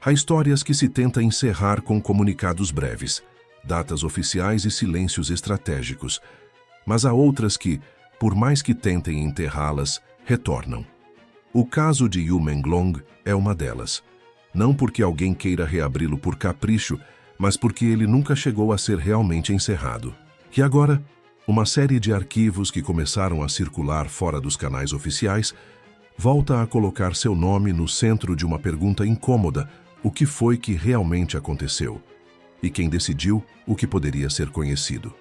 Há histórias que se tenta encerrar com comunicados breves, datas oficiais e silêncios estratégicos, mas há outras que, por mais que tentem enterrá-las, retornam. O caso de Yu Menglong é uma delas. Não porque alguém queira reabri-lo por capricho, mas porque ele nunca chegou a ser realmente encerrado. E agora, uma série de arquivos que começaram a circular fora dos canais oficiais volta a colocar seu nome no centro de uma pergunta incômoda: o que foi que realmente aconteceu? E quem decidiu o que poderia ser conhecido?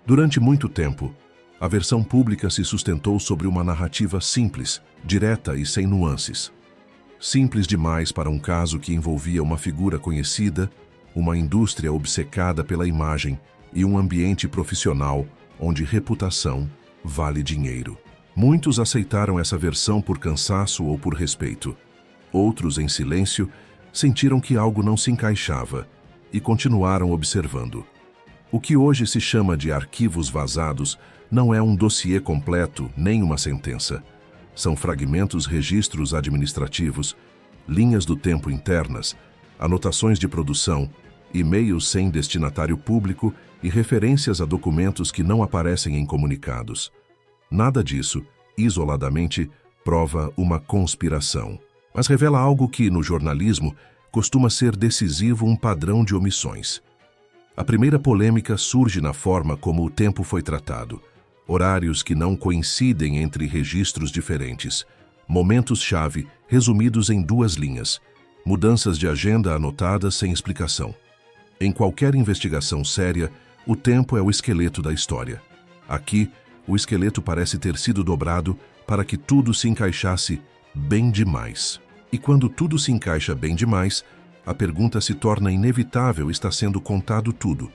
Durante muito tempo, a versão pública se sustentou sobre uma narrativa simples, direta e sem nuances. Simples demais para um caso que envolvia uma figura conhecida, uma indústria obcecada pela imagem e um ambiente profissional onde reputação vale dinheiro. Muitos aceitaram essa versão por cansaço ou por respeito. Outros, em silêncio, sentiram que algo não se encaixava e continuaram observando. O que hoje se chama de arquivos vazados não é um dossiê completo nem uma sentença. São fragmentos, registros administrativos, linhas do tempo internas, anotações de produção, e-mails sem destinatário público e referências a documentos que não aparecem em comunicados. Nada disso, isoladamente, prova uma conspiração, mas revela algo que, no jornalismo, costuma ser decisivo: um padrão de omissões. A primeira polêmica surge na forma como o tempo foi tratado. Horários que não coincidem entre registros diferentes. Momentos-chave resumidos em 2 linhas. Mudanças de agenda anotadas sem explicação. Em qualquer investigação séria, o tempo é o esqueleto da história. Aqui, o esqueleto parece ter sido dobrado para que tudo se encaixasse bem demais. E quando tudo se encaixa bem demais, a pergunta se torna inevitável: está sendo contado tudo,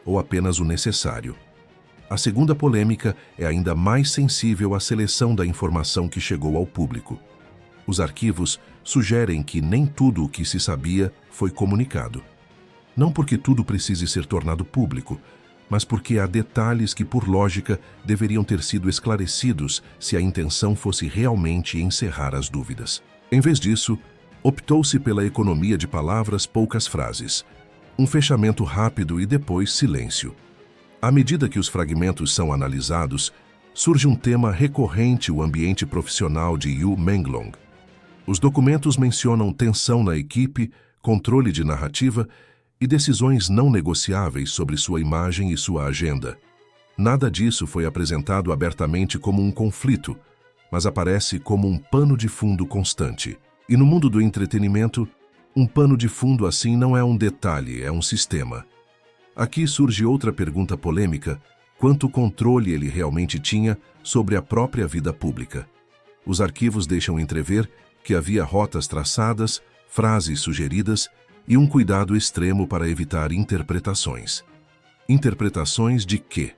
ou apenas o necessário? A segunda polêmica é ainda mais sensível à seleção da informação que chegou ao público. Os arquivos sugerem que nem tudo o que se sabia foi comunicado. Não porque tudo precise ser tornado público, mas porque há detalhes que, por lógica, deveriam ter sido esclarecidos se a intenção fosse realmente encerrar as dúvidas. Em vez disso, optou-se pela economia de palavras, poucas frases, um fechamento rápido e depois silêncio. À medida que os fragmentos são analisados, surge um tema recorrente: o ambiente profissional de Yu Menglong. Os documentos mencionam tensão na equipe, controle de narrativa e decisões não negociáveis sobre sua imagem e sua agenda. Nada disso foi apresentado abertamente como um conflito, mas aparece como um pano de fundo constante. E no mundo do entretenimento, um pano de fundo assim não é um detalhe, é um sistema. Aqui surge outra pergunta polêmica: quanto controle ele realmente tinha sobre a própria vida pública? Os arquivos deixam entrever que havia rotas traçadas, frases sugeridas e um cuidado extremo para evitar interpretações. Interpretações de quê?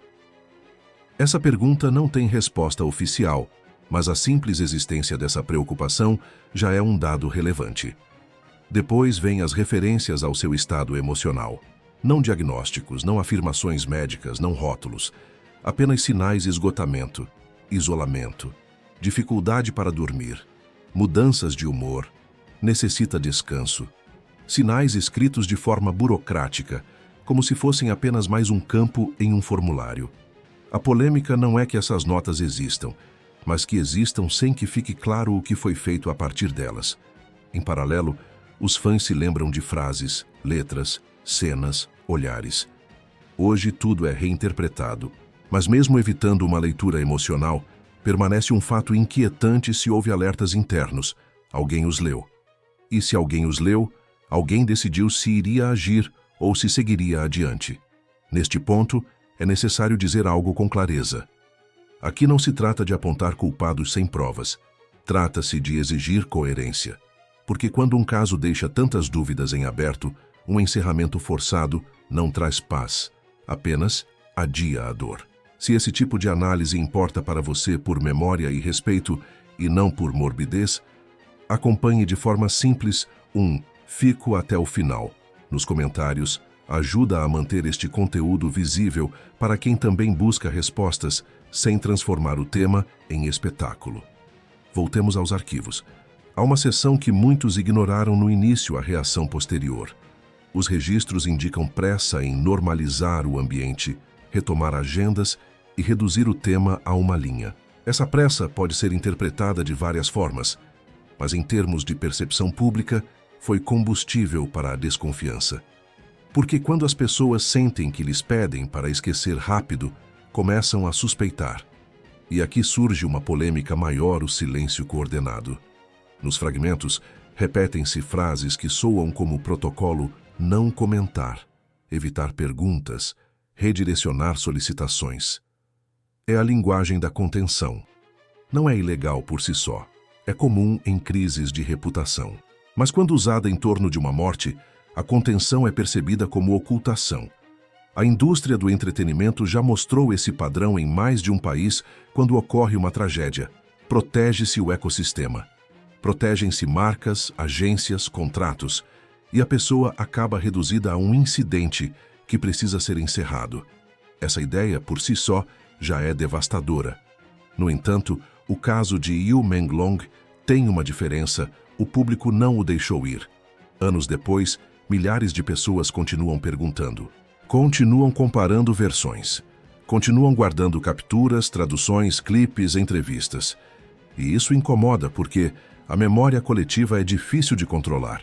Essa pergunta não tem resposta oficial, mas a simples existência dessa preocupação já é um dado relevante. Depois vêm as referências ao seu estado emocional. Não diagnósticos, não afirmações médicas, não rótulos. Apenas sinais: esgotamento, isolamento, dificuldade para dormir, mudanças de humor, necessita descanso. Sinais escritos de forma burocrática, como se fossem apenas mais um campo em um formulário. A polêmica não é que essas notas existam, mas que existam sem que fique claro o que foi feito a partir delas. Em paralelo, os fãs se lembram de frases, letras, cenas, olhares. Hoje tudo é reinterpretado, mas mesmo evitando uma leitura emocional, permanece um fato inquietante: se houve alertas internos, alguém os leu. E se alguém os leu, alguém decidiu se iria agir ou se seguiria adiante. Neste ponto, é necessário dizer algo com clareza. Aqui não se trata de apontar culpados sem provas. Trata-se de exigir coerência. Porque quando um caso deixa tantas dúvidas em aberto, um encerramento forçado não traz paz, apenas adia a dor. Se esse tipo de análise importa para você por memória e respeito e não por morbidez, acompanhe de forma simples fico até o final. Nos comentários, ajuda a manter este conteúdo visível para quem também busca respostas sem transformar o tema em espetáculo. Voltemos aos arquivos. Há uma seção que muitos ignoraram no início, a reação posterior. Os registros indicam pressa em normalizar o ambiente, retomar agendas e reduzir o tema a uma linha. Essa pressa pode ser interpretada de várias formas, mas em termos de percepção pública, foi combustível para a desconfiança. Porque quando as pessoas sentem que lhes pedem para esquecer rápido, começam a suspeitar. E aqui surge uma polêmica maior: o silêncio coordenado. Nos fragmentos, repetem-se frases que soam como protocolo: não comentar, evitar perguntas, redirecionar solicitações. É a linguagem da contenção. Não é ilegal por si só. É comum em crises de reputação. Mas quando usada em torno de uma morte, a contenção é percebida como ocultação. A indústria do entretenimento já mostrou esse padrão em mais de um país quando ocorre uma tragédia. Protege-se o ecossistema. Protegem-se marcas, agências, contratos, e a pessoa acaba reduzida a um incidente que precisa ser encerrado. Essa ideia, por si só, já é devastadora. No entanto, o caso de Yu Menglong tem uma diferença: o público não o deixou ir. Anos depois, milhares de pessoas continuam perguntando. Continuam comparando versões. Continuam guardando capturas, traduções, clipes, entrevistas. E isso incomoda porque a memória coletiva é difícil de controlar.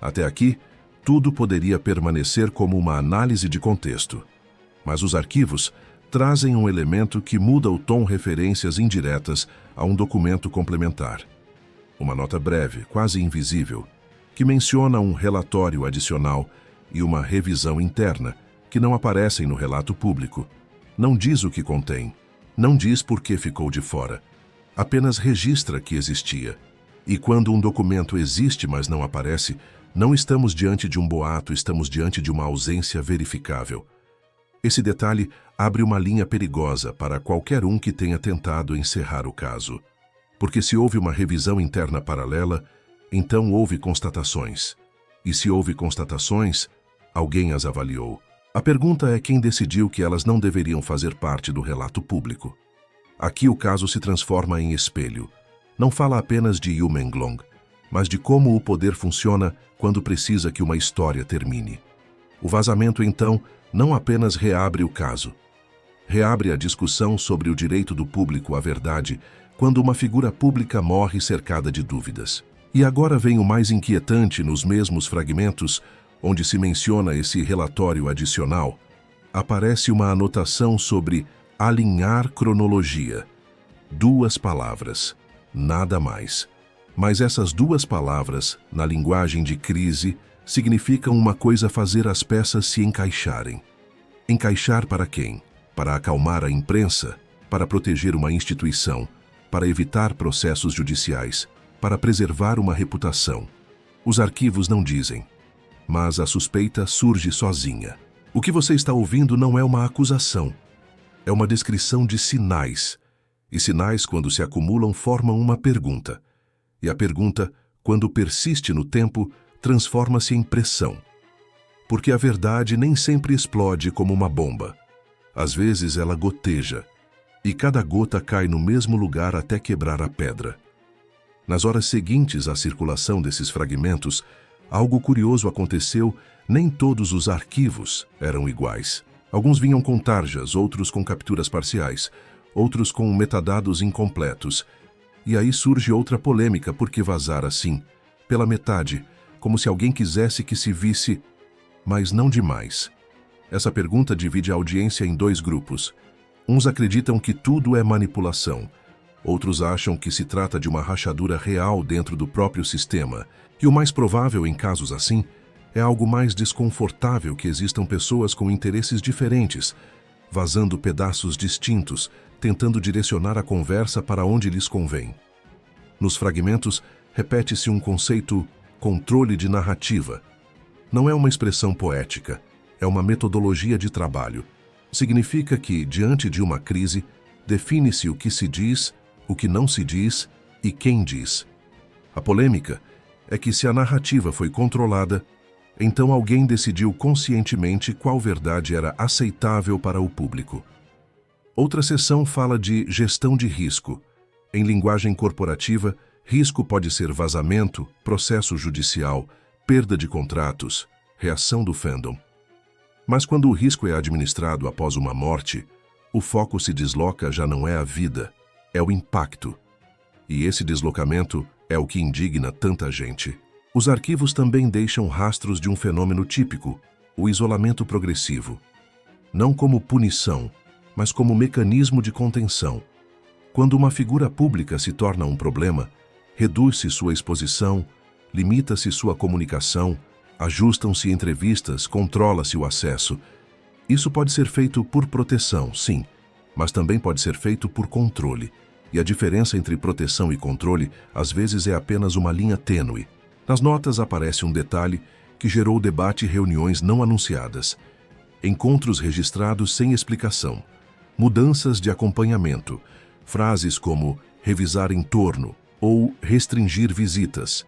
Até aqui, tudo poderia permanecer como uma análise de contexto. Mas os arquivos trazem um elemento que muda o tom: referências indiretas a um documento complementar. Uma nota breve, quase invisível, que menciona um relatório adicional e uma revisão interna que não aparecem no relato público. Não diz o que contém, não diz por que ficou de fora, apenas registra que existia. E quando um documento existe, mas não aparece, não estamos diante de um boato, estamos diante de uma ausência verificável. Esse detalhe abre uma linha perigosa para qualquer um que tenha tentado encerrar o caso. Porque se houve uma revisão interna paralela, então houve constatações. E se houve constatações, alguém as avaliou. A pergunta é quem decidiu que elas não deveriam fazer parte do relato público. Aqui o caso se transforma em espelho. Não fala apenas de Yu Menglong, mas de como o poder funciona quando precisa que uma história termine. O vazamento, então, não apenas reabre o caso. Reabre a discussão sobre o direito do público à verdade quando uma figura pública morre cercada de dúvidas. E agora vem o mais inquietante: nos mesmos fragmentos, onde se menciona esse relatório adicional, aparece uma anotação sobre alinhar cronologia. 2 palavras, nada mais. Mas essas 2 palavras, na linguagem de crise, significam uma coisa: fazer as peças se encaixarem. Encaixar para quem? Para acalmar a imprensa? Para proteger uma instituição? Para evitar processos judiciais? Para preservar uma reputação? Os arquivos não dizem, mas a suspeita surge sozinha. O que você está ouvindo não é uma acusação, é uma descrição de sinais. E sinais, quando se acumulam, formam uma pergunta. E a pergunta, quando persiste no tempo, transforma-se em pressão. Porque a verdade nem sempre explode como uma bomba. Às vezes ela goteja, e cada gota cai no mesmo lugar até quebrar a pedra. Nas horas seguintes à circulação desses fragmentos, algo curioso aconteceu: nem todos os arquivos eram iguais. Alguns vinham com tarjas, outros com capturas parciais, outros com metadados incompletos. E aí surge outra polêmica: por que vazar assim, pela metade, como se alguém quisesse que se visse, mas não demais? Essa pergunta divide a audiência em 2 grupos. Uns acreditam que tudo é manipulação. Outros acham que se trata de uma rachadura real dentro do próprio sistema. E o mais provável em casos assim é algo mais desconfortável: que existam pessoas com interesses diferentes, vazando pedaços distintos, tentando direcionar a conversa para onde lhes convém. Nos fragmentos, repete-se um conceito: controle de narrativa. Não é uma expressão poética, é uma metodologia de trabalho. Significa que, diante de uma crise, define-se o que se diz, o que não se diz e quem diz. A polêmica é que, se a narrativa foi controlada, então alguém decidiu conscientemente qual verdade era aceitável para o público. Outra seção fala de gestão de risco. Em linguagem corporativa, Risco pode ser vazamento, processo judicial, perda de contratos, reação do fandom. Mas quando o risco é administrado após uma morte, o foco se desloca, já não é a vida, é o impacto. E esse deslocamento é o que indigna tanta gente. Os arquivos também deixam rastros de um fenômeno típico, o isolamento progressivo. Não como punição, mas como mecanismo de contenção. Quando uma figura pública se torna um problema, reduz-se sua exposição, limita-se sua comunicação, ajustam-se entrevistas, controla-se o acesso. Isso pode ser feito por proteção, sim, mas também pode ser feito por controle. E a diferença entre proteção e controle, às vezes, é apenas uma linha tênue. Nas notas aparece um detalhe que gerou debate e reuniões não anunciadas. Encontros registrados sem explicação. Mudanças de acompanhamento. Frases como revisar entorno ou restringir visitas.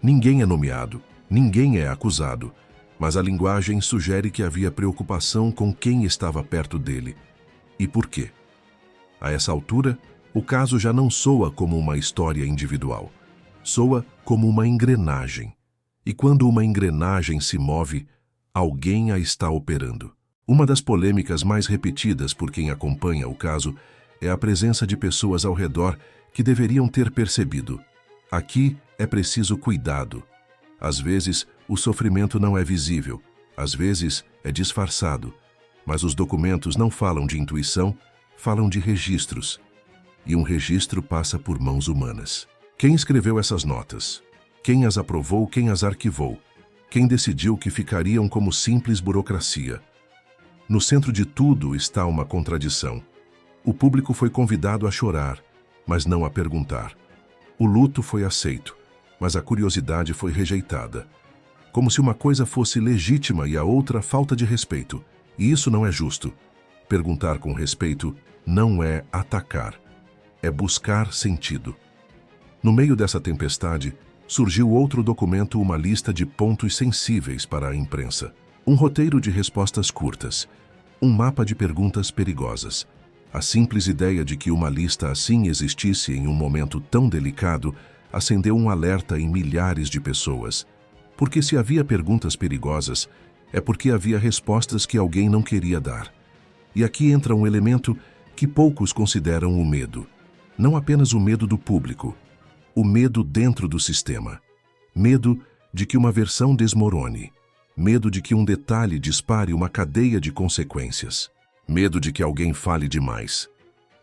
Ninguém é nomeado, ninguém é acusado, mas a linguagem sugere que havia preocupação com quem estava perto dele. E por quê? A essa altura, o caso já não soa como uma história individual. Soa como uma engrenagem. E quando uma engrenagem se move, alguém a está operando. Uma das polêmicas mais repetidas por quem acompanha o caso é a presença de pessoas ao redor que deveriam ter percebido. Aqui é preciso cuidado. Às vezes, o sofrimento não é visível, às vezes é disfarçado, mas os documentos não falam de intuição, falam de registros. E um registro passa por mãos humanas. Quem escreveu essas notas? Quem as aprovou, quem as arquivou? Quem decidiu que ficariam como simples burocracia? No centro de tudo está uma contradição. O público foi convidado a chorar, mas não a perguntar. O luto foi aceito, mas a curiosidade foi rejeitada. Como se uma coisa fosse legítima e a outra falta de respeito. E isso não é justo. Perguntar com respeito não é atacar, é buscar sentido. No meio dessa tempestade, surgiu outro documento, uma lista de pontos sensíveis para a imprensa. Um roteiro de respostas curtas. Um mapa de perguntas perigosas. A simples ideia de que uma lista assim existisse em um momento tão delicado acendeu um alerta em milhares de pessoas. Porque se havia perguntas perigosas, é porque havia respostas que alguém não queria dar. E aqui entra um elemento que poucos consideram o medo. Não apenas o medo do público, o medo dentro do sistema. Medo de que uma versão desmorone. Medo de que um detalhe dispare uma cadeia de consequências. Medo de que alguém fale demais.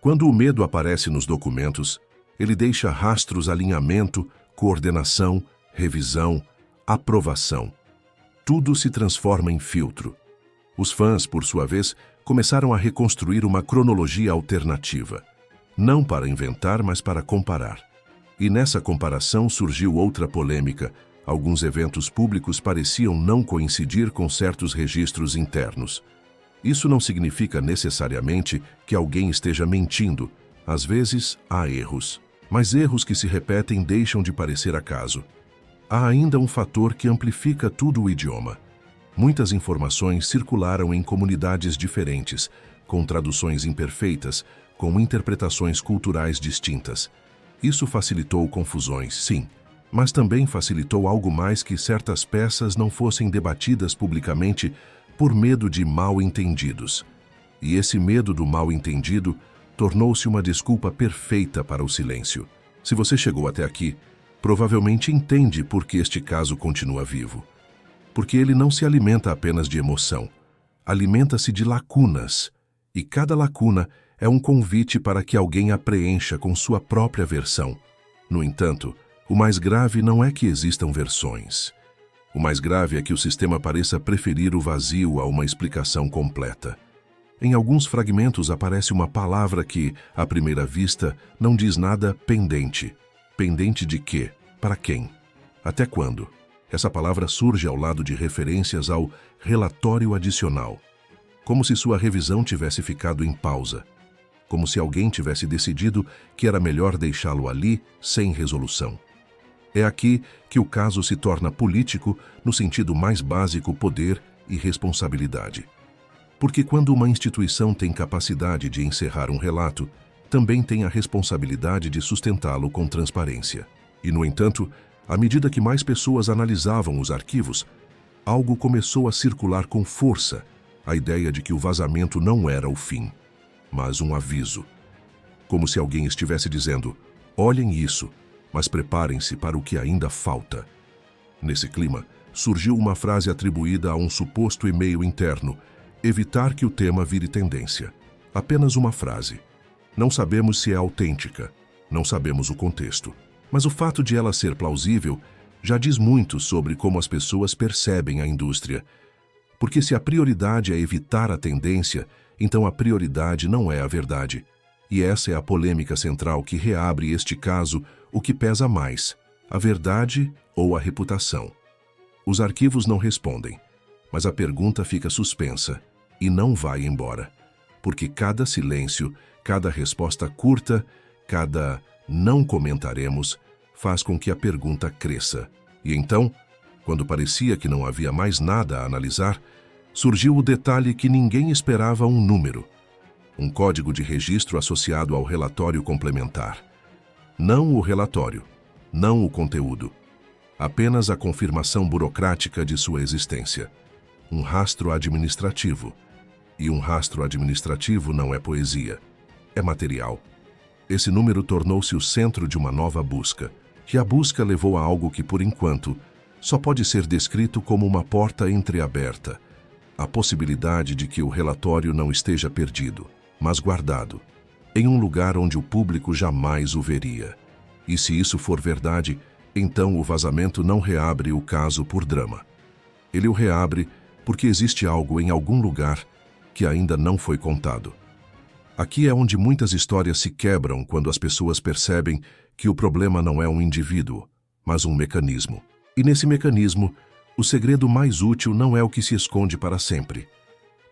Quando o medo aparece nos documentos, ele deixa rastros, alinhamento, coordenação, revisão, aprovação. Tudo se transforma em filtro. Os fãs, por sua vez, começaram a reconstruir uma cronologia alternativa. Não para inventar, mas para comparar. E nessa comparação surgiu outra polêmica. Alguns eventos públicos pareciam não coincidir com certos registros internos. Isso não significa necessariamente que alguém esteja mentindo. Às vezes, há erros. Mas erros que se repetem deixam de parecer acaso. Há ainda um fator que amplifica tudo: o idioma. Muitas informações circularam em comunidades diferentes, com traduções imperfeitas, com interpretações culturais distintas. Isso facilitou confusões, sim, mas também facilitou algo mais: que certas peças não fossem debatidas publicamente por medo de mal-entendidos. E esse medo do mal-entendido tornou-se uma desculpa perfeita para o silêncio. Se você chegou até aqui, provavelmente entende por que este caso continua vivo. Porque ele não se alimenta apenas de emoção, alimenta-se de lacunas, e cada lacuna é um convite para que alguém a preencha com sua própria versão. No entanto, o mais grave não é que existam versões. O mais grave é que o sistema pareça preferir o vazio a uma explicação completa. Em alguns fragmentos aparece uma palavra que, à primeira vista, não diz nada: pendente. Pendente de quê? Para quem? Até quando? Essa palavra surge ao lado de referências ao relatório adicional, como se sua revisão tivesse ficado em pausa, como se alguém tivesse decidido que era melhor deixá-lo ali sem resolução. É aqui que o caso se torna político no sentido mais básico: poder e responsabilidade. Porque quando uma instituição tem capacidade de encerrar um relato, também tem a responsabilidade de sustentá-lo com transparência. E, no entanto, à medida que mais pessoas analisavam os arquivos, algo começou a circular com força, a ideia de que o vazamento não era o fim, mas um aviso. Como se alguém estivesse dizendo: olhem isso, mas preparem-se para o que ainda falta. Nesse clima, surgiu uma frase atribuída a um suposto e-mail interno: evitar que o tema vire tendência. Apenas uma frase. Não sabemos se é autêntica, não sabemos o contexto, mas o fato de ela ser plausível já diz muito sobre como as pessoas percebem a indústria. Porque se a prioridade é evitar a tendência, então a prioridade não é a verdade. E essa é a polêmica central que reabre este caso: o que pesa mais, a verdade ou a reputação? Os arquivos não respondem, mas a pergunta fica suspensa e não vai embora. Porque cada silêncio, cada resposta curta, cada não comentaremos, faz com que a pergunta cresça. E então, quando parecia que não havia mais nada a analisar, surgiu o detalhe que ninguém esperava: um número. Um código de registro associado ao relatório complementar. Não o relatório, não o conteúdo. Apenas a confirmação burocrática de sua existência. Um rastro administrativo. E um rastro administrativo não é poesia, é material. Esse número tornou-se o centro de uma nova busca, e a busca levou a algo que, por enquanto, só pode ser descrito como uma porta entreaberta. A possibilidade de que o relatório não esteja perdido, mas guardado, em um lugar onde o público jamais o veria. E se isso for verdade, então o vazamento não reabre o caso por drama. Ele o reabre porque existe algo em algum lugar que ainda não foi contado. Aqui é onde muitas histórias se quebram quando as pessoas percebem que o problema não é um indivíduo, mas um mecanismo. E nesse mecanismo, o segredo mais útil não é o que se esconde para sempre,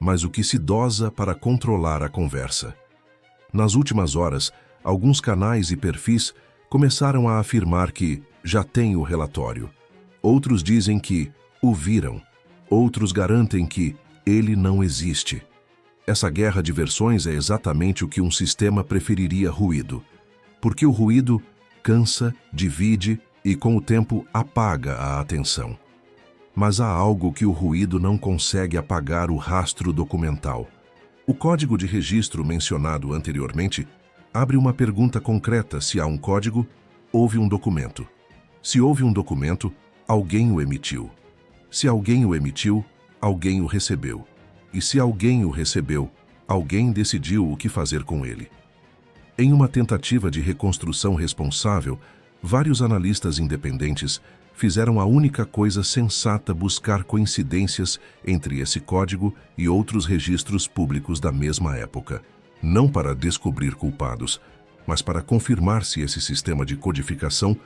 mas o que se dosa para controlar a conversa. Nas últimas horas, alguns canais e perfis começaram a afirmar que já têm o relatório. Outros dizem que o viram. Outros garantem que ele não existe. Essa guerra de versões é exatamente o que um sistema preferiria: ruído. Porque o ruído cansa, divide e, com o tempo, apaga a atenção. Mas há algo que o ruído não consegue apagar: o rastro documental. O código de registro mencionado anteriormente abre uma pergunta concreta: se há um código, houve um documento. Se houve um documento, alguém o emitiu. Se alguém o emitiu, alguém o recebeu. E se alguém o recebeu, alguém decidiu o que fazer com ele. Em uma tentativa de reconstrução responsável, vários analistas independentes fizeram a única coisa sensata: buscar coincidências entre esse código e outros registros públicos da mesma época. Não para descobrir culpados, mas para confirmar se esse sistema de codificação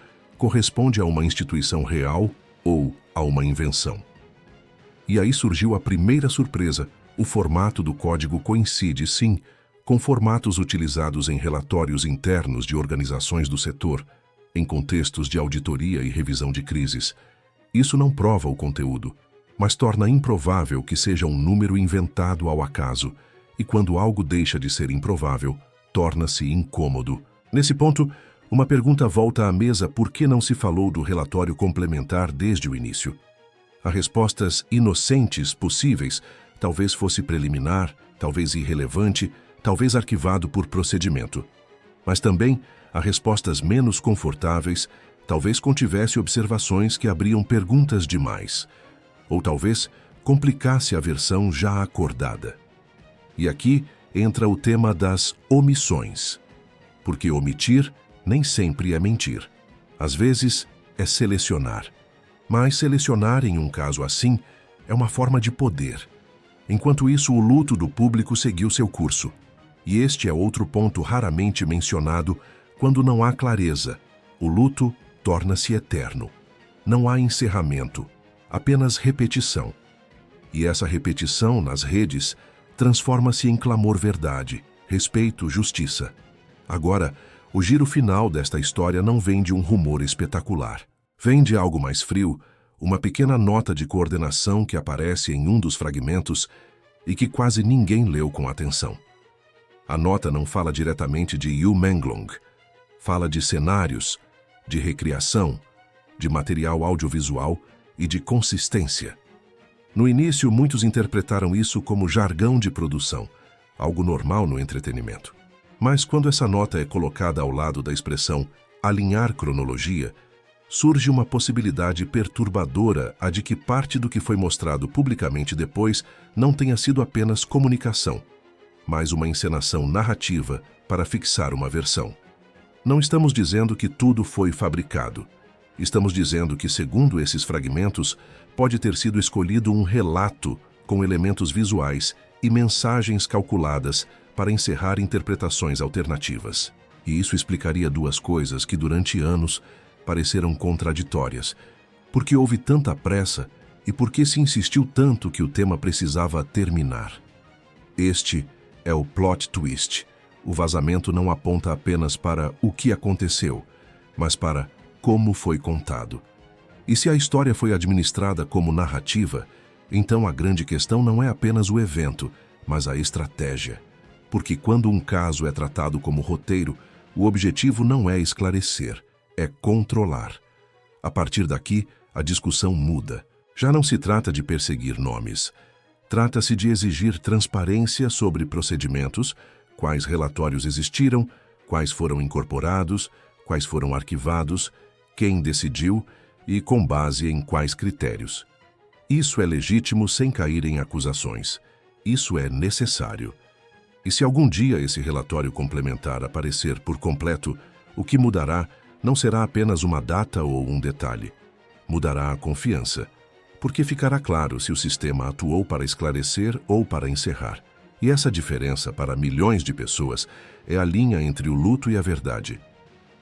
corresponde a uma instituição real ou a uma invenção. E aí surgiu a primeira surpresa: o formato do código coincide, sim, com formatos utilizados em relatórios internos de organizações do setor, em contextos de auditoria e revisão de crises. Isso não prova o conteúdo, mas torna improvável que seja um número inventado ao acaso, e quando algo deixa de ser improvável, torna-se incômodo. Nesse ponto, uma pergunta volta à mesa: por que não se falou do relatório complementar desde o início? Há respostas inocentes possíveis: talvez fosse preliminar, talvez irrelevante, talvez arquivado por procedimento. Mas também há respostas menos confortáveis: talvez contivesse observações que abriam perguntas demais. Ou talvez complicasse a versão já acordada. E aqui entra o tema das omissões. Porque omitir nem sempre é mentir. Às vezes é selecionar. Mas selecionar em um caso assim é uma forma de poder. Enquanto isso, o luto do público seguiu seu curso. E este é outro ponto raramente mencionado quando não há clareza. O luto torna-se eterno. Não há encerramento, apenas repetição. E essa repetição nas redes transforma-se em clamor: verdade, respeito, justiça. Agora, o giro final desta história não vem de um rumor espetacular. Vem de algo mais frio, uma pequena nota de coordenação que aparece em um dos fragmentos e que quase ninguém leu com atenção. A nota não fala diretamente de Yu Menglong. Fala de cenários, de recriação, de material audiovisual e de consistência. No início, muitos interpretaram isso como jargão de produção, algo normal no entretenimento. Mas quando essa nota é colocada ao lado da expressão alinhar cronologia, surge uma possibilidade perturbadora a de que parte do que foi mostrado publicamente depois não tenha sido apenas comunicação, mas uma encenação narrativa para fixar uma versão. Não estamos dizendo que tudo foi fabricado. Estamos dizendo que, segundo esses fragmentos, pode ter sido escolhido um relato com elementos visuais e mensagens calculadas para encerrar interpretações alternativas. E isso explicaria duas coisas que, durante anos, pareceram contraditórias. Por que houve tanta pressa e por que se insistiu tanto que o tema precisava terminar? Este é o plot twist. O vazamento não aponta apenas para o que aconteceu, mas para como foi contado. E se a história foi administrada como narrativa, então a grande questão não é apenas o evento, mas a estratégia. Porque quando um caso é tratado como roteiro, o objetivo não é esclarecer, é controlar. A partir daqui, a discussão muda. Já não se trata de perseguir nomes. Trata-se de exigir transparência sobre procedimentos, quais relatórios existiram, quais foram incorporados, quais foram arquivados, quem decidiu e com base em quais critérios. Isso é legítimo sem cair em acusações. Isso é necessário. E se algum dia esse relatório complementar aparecer por completo, o que mudará não será apenas uma data ou um detalhe. Mudará a confiança, porque ficará claro se o sistema atuou para esclarecer ou para encerrar. E essa diferença para milhões de pessoas é a linha entre o luto e a verdade.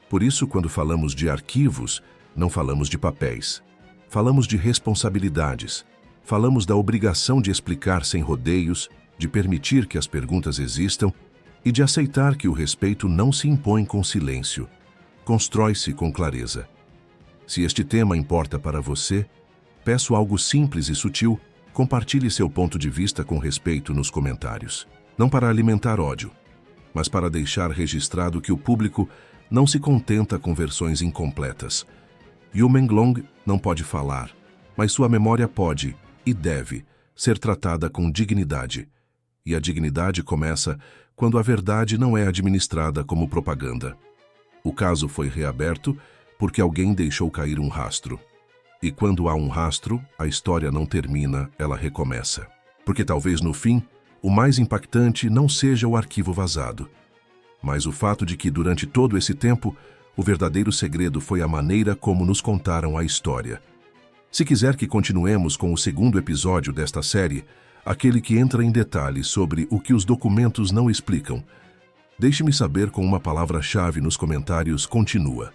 Por isso, quando falamos de arquivos, não falamos de papéis. Falamos de responsabilidades. Falamos da obrigação de explicar sem rodeios, de permitir que as perguntas existam e de aceitar que o respeito não se impõe com silêncio. Constrói-se com clareza. Se este tema importa para você, peço algo simples e sutil: compartilhe seu ponto de vista com respeito nos comentários. Não para alimentar ódio, mas para deixar registrado que o público não se contenta com versões incompletas. Yu Menglong não pode falar, mas sua memória pode e deve ser tratada com dignidade. E a dignidade começa quando a verdade não é administrada como propaganda. O caso foi reaberto porque alguém deixou cair um rastro. E quando há um rastro, a história não termina, ela recomeça. Porque talvez no fim, o mais impactante não seja o arquivo vazado, mas o fato de que durante todo esse tempo, o verdadeiro segredo foi a maneira como nos contaram a história. Se quiser que continuemos com o segundo episódio desta série, aquele que entra em detalhes sobre o que os documentos não explicam, deixe-me saber com uma palavra-chave nos comentários. Continua.